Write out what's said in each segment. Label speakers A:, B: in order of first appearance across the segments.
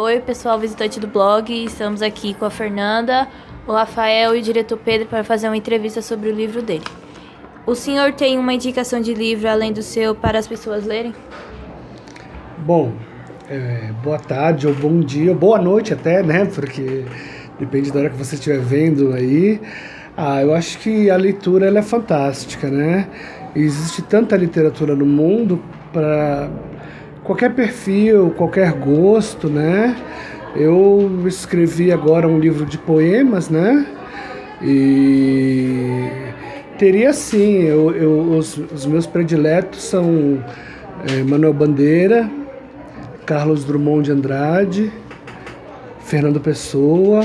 A: Oi, pessoal visitante do blog, estamos aqui com a Fernanda, o Rafael e o diretor Pedro para fazer uma entrevista sobre o livro dele. O senhor tem uma indicação de livro além do seu para as pessoas lerem?
B: Bom, boa tarde ou bom dia, ou boa noite até, né? Porque depende da hora que você estiver vendo aí. Eu acho que a leitura ela é fantástica, né? Existe tanta literatura no mundo para qualquer perfil, qualquer gosto, né? Eu escrevi agora um livro de poemas, né? E teria sim, os meus prediletos são Manuel Bandeira, Carlos Drummond de Andrade, Fernando Pessoa,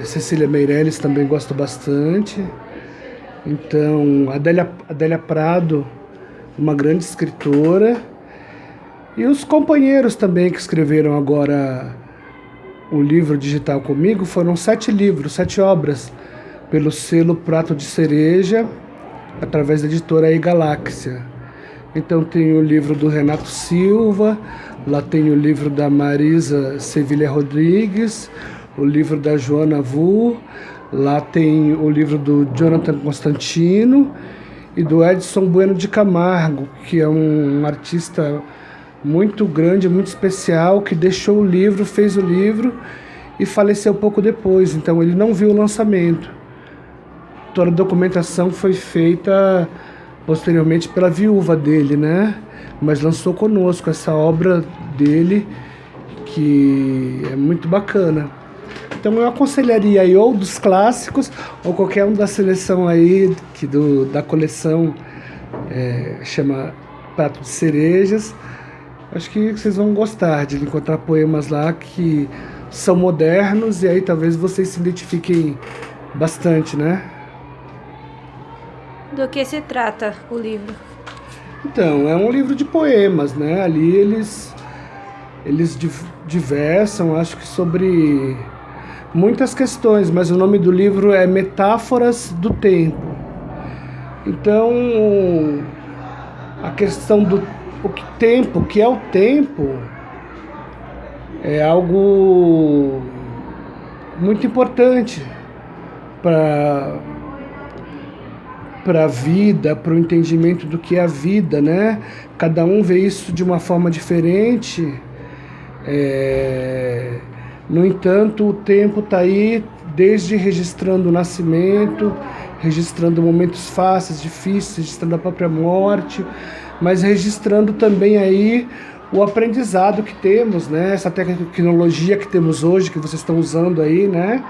B: Cecília Meirelles também gosto bastante. Então, Adélia Prado, uma grande escritora. E os companheiros também que escreveram agora o livro digital comigo, foram 7 livros, 7 obras, pelo selo Prato de Cereja, através da editora aí Galáxia. Então tem o livro do Renato Silva, lá tem o livro da Marisa Sevilha Rodrigues, o livro da Joana Vu, lá tem o livro do Jonathan Constantino e do Edson Bueno de Camargo, que é um artista muito grande, muito especial, que deixou o livro, fez o livro e faleceu pouco depois, então ele não viu o lançamento. Toda a documentação foi feita posteriormente pela viúva dele, né? Mas lançou conosco essa obra dele, que é muito bacana. Então eu aconselharia aí ou dos clássicos, ou qualquer um da seleção aí, da coleção, chama Prato de Cerejas. Acho que vocês vão gostar de encontrar poemas lá que são modernos e aí talvez vocês se identifiquem bastante, né?
A: Do que se trata o livro?
B: Então, é um livro de poemas, né? Ali eles diversam, acho que sobre muitas questões, mas o nome do livro é Metáforas do Tempo. Então, a questão do o que é o tempo, é algo muito importante para a vida, para o entendimento do que é a vida, né? Cada um vê isso de uma forma diferente. No entanto, o tempo está aí desde registrando o nascimento, registrando momentos fáceis, difíceis, registrando a própria morte, mas registrando também aí o aprendizado que temos, né? Essa tecnologia que temos hoje, que vocês estão usando aí, né?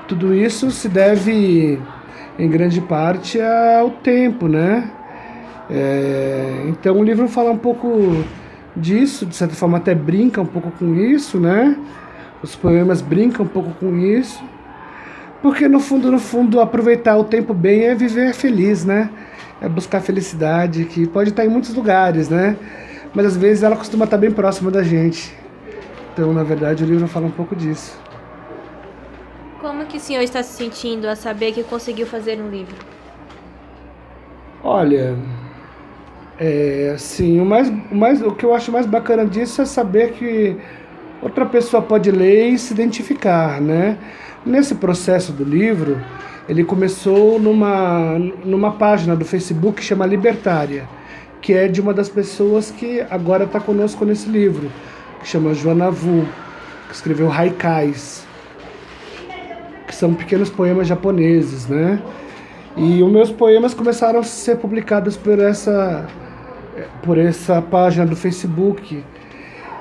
B: Tudo isso se deve, em grande parte, ao tempo, né? Então o livro fala um pouco disso, de certa forma até brinca um pouco com isso, né? Os poemas brincam um pouco com isso, porque no fundo, aproveitar o tempo bem é viver feliz, né? É buscar felicidade, que pode estar em muitos lugares, né? Mas às vezes ela costuma estar bem próxima da gente. Então, na verdade, o livro fala um pouco disso.
A: Como que o senhor está se sentindo a saber que conseguiu fazer um livro?
B: Olha, assim, o que eu acho mais bacana disso é saber que outra pessoa pode ler e se identificar, né? Nesse processo do livro, ele começou numa página do Facebook que chama Libertária, que é de uma das pessoas que agora está conosco nesse livro, que chama Joana Vu, que escreveu Haikais, que são pequenos poemas japoneses, né? E os meus poemas começaram a ser publicados por essa página do Facebook.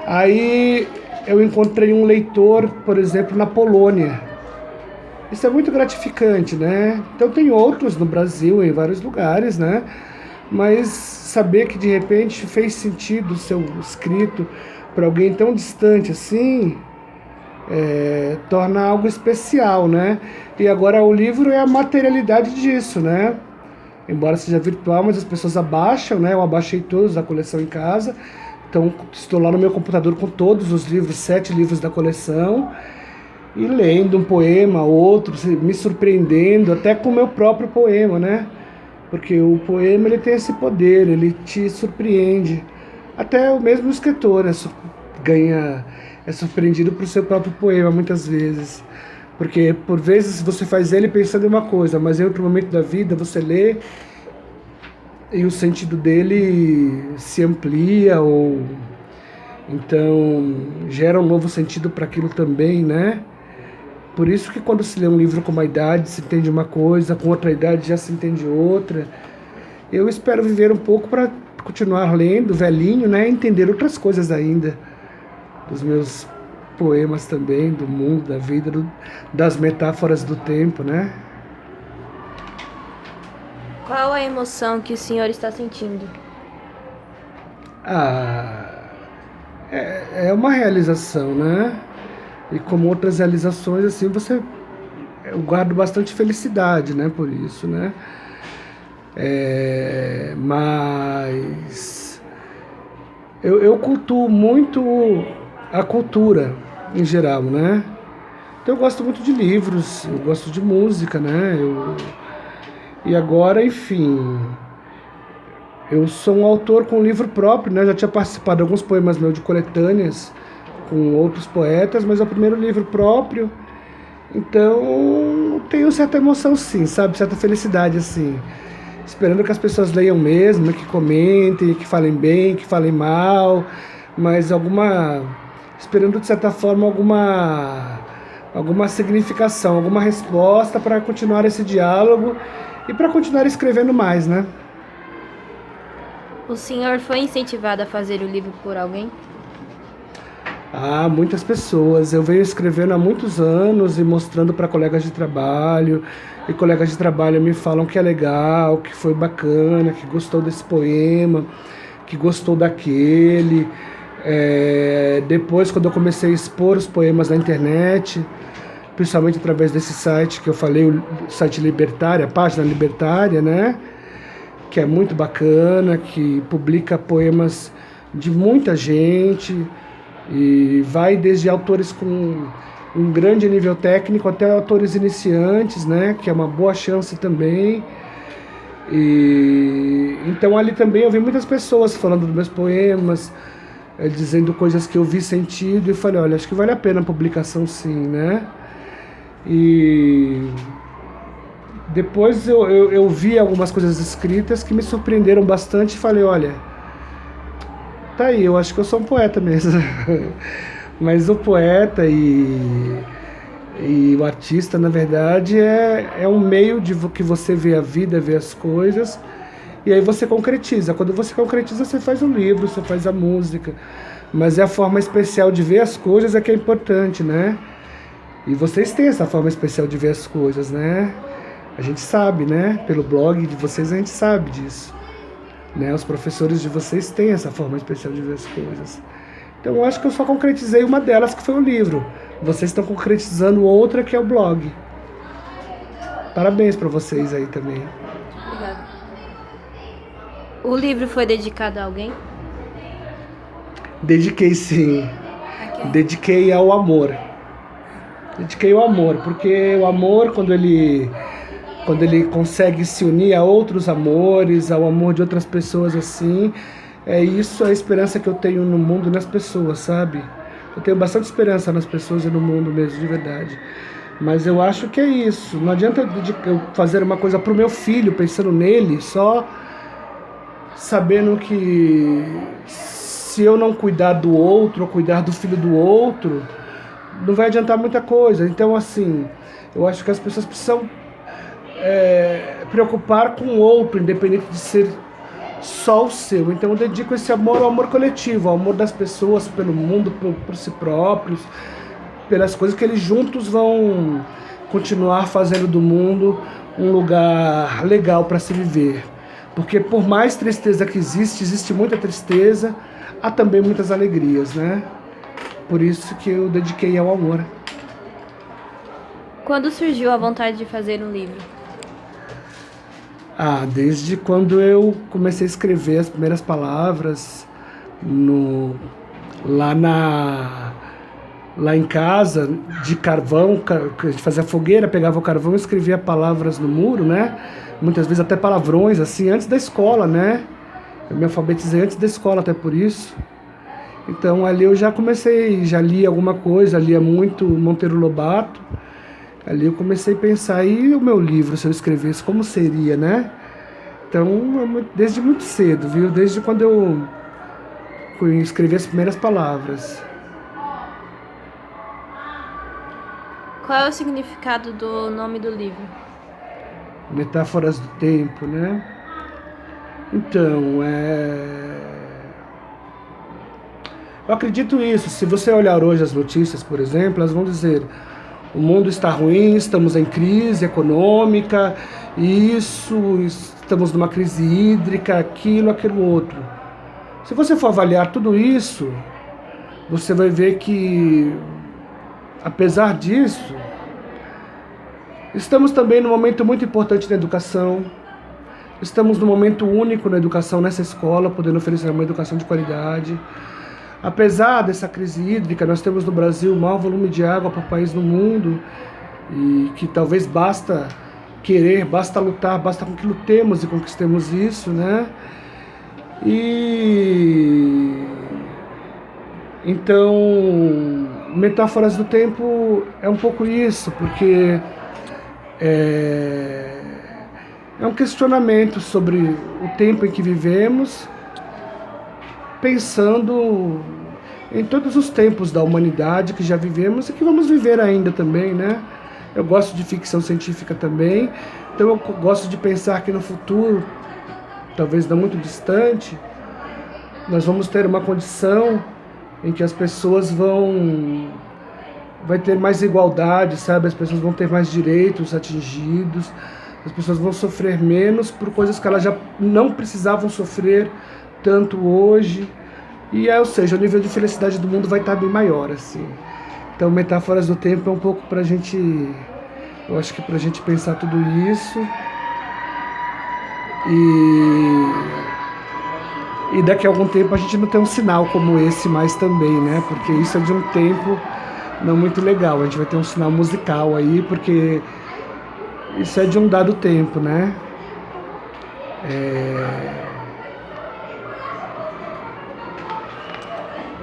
B: Aí eu encontrei um leitor, por exemplo, na Polônia. Isso é muito gratificante, né? Então tem outros no Brasil, em vários lugares, né? Mas saber que de repente fez sentido o seu escrito para alguém tão distante assim, torna algo especial, né? E agora o livro é a materialidade disso, né? Embora seja virtual, mas as pessoas abaixam, né? Eu abaixei todos da coleção em casa. Então estou lá no meu computador com todos os livros, 7 livros da coleção, e lendo um poema, outro, me surpreendendo, até com o meu próprio poema, né? Porque o poema ele tem esse poder, ele te surpreende. Até o mesmo escritor é surpreendido por seu próprio poema muitas vezes. Porque por vezes você faz ele pensando em uma coisa, mas em outro momento da vida você lê e o sentido dele se amplia, ou então gera um novo sentido para aquilo também, né? Por isso que quando se lê um livro com uma idade se entende uma coisa, com outra idade já se entende outra. Eu espero viver um pouco para continuar lendo, velhinho, né? Entender outras coisas ainda dos meus poemas também, do mundo, da vida, das metáforas do tempo, né?
A: Qual a emoção que o senhor está sentindo?
B: É uma realização, né? E como outras realizações, assim, eu guardo bastante felicidade, né? Por isso, né? Mas eu cultuo muito a cultura em geral, né? Então eu gosto muito de livros, eu gosto de música, né? E agora, enfim, eu sou um autor com um livro próprio, né? Já tinha participado de alguns poemas meus de coletâneas com outros poetas, mas é o primeiro livro próprio. Então, tenho certa emoção sim, sabe? Certa felicidade, assim. Esperando que as pessoas leiam mesmo, que comentem, que falem bem, que falem mal, mas esperando de certa forma alguma significação, alguma resposta para continuar esse diálogo e para continuar escrevendo mais, né?
A: O senhor foi incentivado a fazer o livro por alguém?
B: Muitas pessoas. Eu venho escrevendo há muitos anos e mostrando para colegas de trabalho, e colegas de trabalho me falam que é legal, que foi bacana, que gostou desse poema, que gostou daquele. Depois, quando eu comecei a expor os poemas na internet, principalmente através desse site que eu falei, o site Libertária, a página Libertária, né? Que é muito bacana, que publica poemas de muita gente e vai desde autores com um grande nível técnico até autores iniciantes, né? Que é uma boa chance também. E então ali também eu vi muitas pessoas falando dos meus poemas, dizendo coisas que eu vi sentido, e falei, olha, acho que vale a pena a publicação sim, né? E depois eu vi algumas coisas escritas que me surpreenderam bastante e falei, olha, tá aí, eu acho que eu sou um poeta mesmo. Mas o poeta e o artista, na verdade, é um meio de que você vê a vida, vê as coisas, e aí você concretiza. Quando você concretiza, você faz o livro, você faz a música. Mas é a forma especial de ver as coisas é que é importante, né? E vocês têm essa forma especial de ver as coisas, né? A gente sabe, né? Pelo blog de vocês a gente sabe disso, né? Os professores de vocês têm essa forma especial de ver as coisas. Então eu acho que eu só concretizei uma delas, que foi o livro. Vocês estão concretizando outra, que é o blog. Parabéns para vocês aí também.
A: Obrigada. O livro foi dedicado a alguém?
B: Dediquei sim. Dediquei ao amor. Dediquei ao amor, porque o amor, quando ele consegue se unir a outros amores, ao amor de outras pessoas assim, é isso a esperança que eu tenho no mundo e nas pessoas, sabe? Eu tenho bastante esperança nas pessoas e no mundo mesmo, de verdade. Mas eu acho que é isso. Não adianta eu fazer uma coisa pro meu filho, pensando nele, só sabendo que se eu não cuidar do outro, ou cuidar do filho do outro, não vai adiantar muita coisa. Então, assim, eu acho que as pessoas precisam preocupar com o outro, independente de ser só o seu. Então eu dedico esse amor ao amor coletivo, ao amor das pessoas pelo mundo, por si próprios, pelas coisas que eles juntos vão continuar fazendo do mundo um lugar legal para se viver. Porque por mais tristeza que existe muita tristeza, há também muitas alegrias, né? Por isso que eu dediquei ao amor.
A: Quando surgiu a vontade de fazer um livro?
B: Desde quando eu comecei a escrever as primeiras palavras lá em casa, de carvão, a gente fazia fogueira, pegava o carvão e escrevia palavras no muro, né? Muitas vezes até palavrões, assim, antes da escola, né? Eu me alfabetizei antes da escola, até por isso. Então ali eu já comecei, já li alguma coisa, lia muito Monteiro Lobato. Ali eu comecei a pensar, e o meu livro, se eu escrevesse, como seria, né? Então, desde muito cedo, viu? Desde quando eu escrevi as primeiras palavras.
A: Qual é o significado do nome do livro?
B: Metáforas do tempo, né? Então, eu acredito isso. Se você olhar hoje as notícias, por exemplo, elas vão dizer: o mundo está ruim, estamos em crise econômica, estamos numa crise hídrica, aquilo outro. Se você for avaliar tudo isso, você vai ver que, apesar disso, estamos também num momento muito importante na educação. Estamos num momento único na educação, nessa escola, podendo oferecer uma educação de qualidade. Apesar dessa crise hídrica, nós temos no Brasil o maior volume de água para o país no mundo, e que talvez basta querer, basta lutar, basta com que lutemos e conquistemos isso, né? E então, Metáforas do Tempo é um pouco isso, porque é um questionamento sobre o tempo em que vivemos, pensando em todos os tempos da humanidade que já vivemos e que vamos viver ainda também, né? Eu gosto de ficção científica também, então eu gosto de pensar que no futuro, talvez não muito distante, nós vamos ter uma condição em que as pessoas vai ter mais igualdade, sabe? As pessoas vão ter mais direitos atingidos, as pessoas vão sofrer menos por coisas que elas já não precisavam sofrer tanto hoje, ou seja, o nível de felicidade do mundo vai estar bem maior, assim. Então, Metáforas do Tempo é um pouco pra gente, eu acho que pra gente pensar tudo isso, e daqui a algum tempo a gente não tem um sinal como esse mais também, né? Porque isso é de um tempo não muito legal, a gente vai ter um sinal musical aí, porque isso é de um dado tempo, né?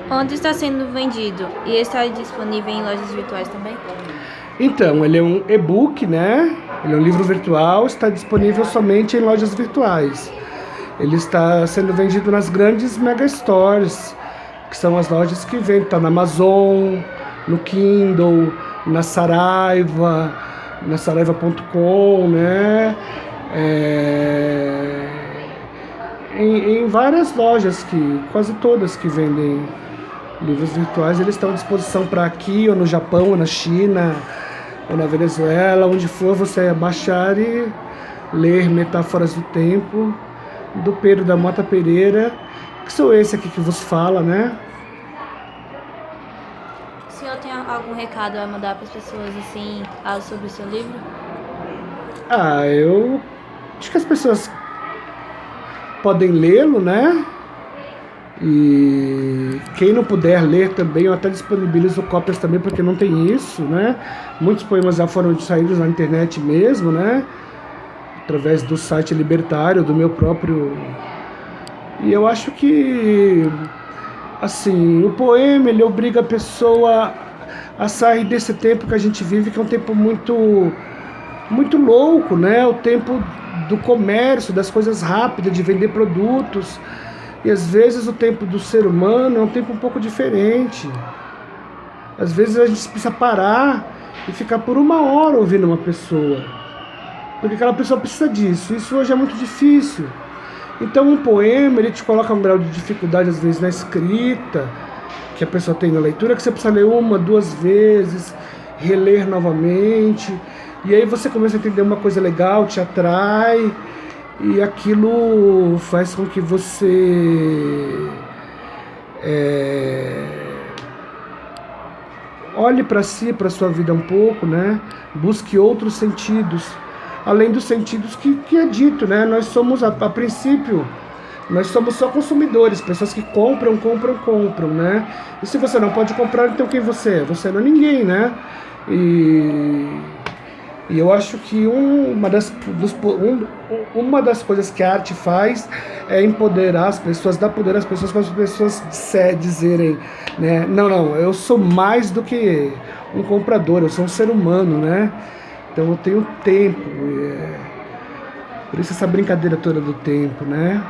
A: Onde está sendo vendido? E está disponível em lojas virtuais também?
B: Então, ele é um e-book, né? Ele é um livro virtual, está disponível somente em lojas virtuais. Ele está sendo vendido nas grandes mega stores, que são as lojas que vendem, tá na Amazon, no Kindle, na Saraiva, na saraiva.com, né? Em várias lojas, quase todas que vendem livros virtuais, eles estão à disposição para aqui, ou no Japão, ou na China, ou na Venezuela, onde for, você baixar e ler Metáforas do Tempo, do Pedro da Mota Pereira, que sou esse aqui que vos fala, né?
A: O senhor tem algum recado a mandar para as pessoas, assim, sobre o seu livro?
B: Eu acho que as pessoas podem lê-lo, né? E quem não puder ler também, eu até disponibilizo cópias também, porque não tem isso, né? Muitos poemas já foram saídos na internet mesmo, né? Através do site Libertário, do meu próprio. E eu acho que, assim, o poema, ele obriga a pessoa a sair desse tempo que a gente vive, que é um tempo muito, muito louco, né? O tempo do comércio, das coisas rápidas, de vender produtos. E às vezes o tempo do ser humano é um tempo um pouco diferente. Às vezes a gente precisa parar e ficar por 1 hora ouvindo uma pessoa, porque aquela pessoa precisa disso. Isso hoje é muito difícil. Então um poema, ele te coloca um grau de dificuldade às vezes na escrita, que a pessoa tem na leitura, que você precisa ler 1, 2 vezes, reler novamente, e aí você começa a entender uma coisa legal, te atrai, e aquilo faz com que você olhe para si, para sua vida um pouco, né? Busque outros sentidos, além dos sentidos que é dito, né? Nós somos, a princípio, nós somos só consumidores, pessoas que compram, né? E se você não pode comprar, então quem você é? Você não é ninguém, né? E eu acho que uma das coisas que a arte faz é empoderar as pessoas, dar poder às pessoas, para as pessoas dizerem, né, não, eu sou mais do que um comprador, eu sou um ser humano, né? Então eu tenho tempo, por isso essa brincadeira toda do tempo, né?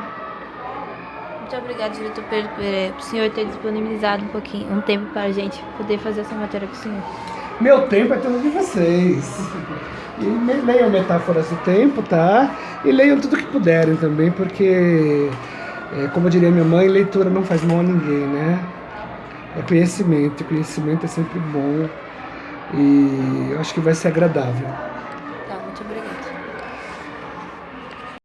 A: Muito obrigada, diretor Pedro, por o senhor ter disponibilizado um tempo para a gente poder fazer essa matéria com o senhor.
B: Meu tempo é tudo de vocês. E leiam Metáforas do Tempo, tá? E leiam tudo que puderem também, porque, como diria minha mãe, leitura não faz mal a ninguém, né? É conhecimento é sempre bom e eu acho que vai ser agradável.